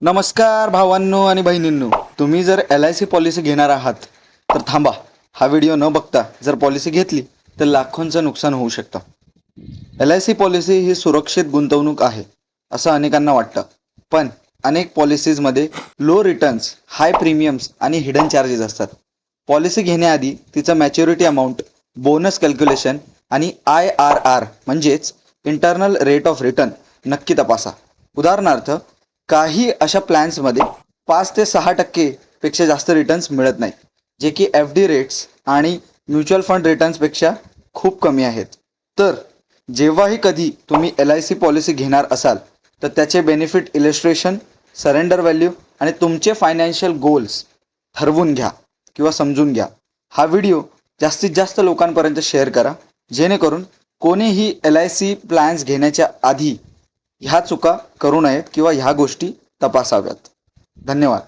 नमस्कार भावांनो आणि बहिणींनो, तुम्ही जर LIC पॉलिसी घेणार आहात तर थांबा. हा व्हिडिओ न बघता जर पॉलिसी घेतली तर लाखोंचं नुकसान होऊ शकतं. LIC पॉलिसी ही सुरक्षित गुंतवणूक आहे असं अनेकांना वाटतं, पण अनेक पॉलिसीजमध्ये लो रिटर्न्स, हाय प्रीमियम्स आणि हिडन चार्जेस असतात. पॉलिसी घेण्याआधी तिचं मॅच्युरिटी अमाऊंट, बोनस कॅल्क्युलेशन आणि IRR म्हणजेच इंटरनल रेट ऑफ रिटर्न नक्की तपासा. उदाहरणार्थ, काही अशा प्लॅन्समध्ये 5 ते 6% पेक्षा जास्त रिटर्न्स मिळत नाही, जे की FD रेट्स आणि म्युच्युअल फंड रिटर्न्सपेक्षा खूप कमी आहेत. तर जेव्हाही कधी तुम्ही LIC पॉलिसी घेणार असाल तर त्याचे बेनिफिट इलिस्ट्रेशन, सरेंडर व्हॅल्यू आणि तुमचे फायनान्शियल गोल्स ठरवून घ्या किंवा समजून घ्या. हा व्हिडिओ जास्तीत जास्त लोकांपर्यंत शेअर करा, जेणेकरून कोणीही LIC प्लॅन्स घेण्याच्या आधी ह्या चुका करू नयेत किंवा ह्या गोष्टी तपासाव्यात. धन्यवाद.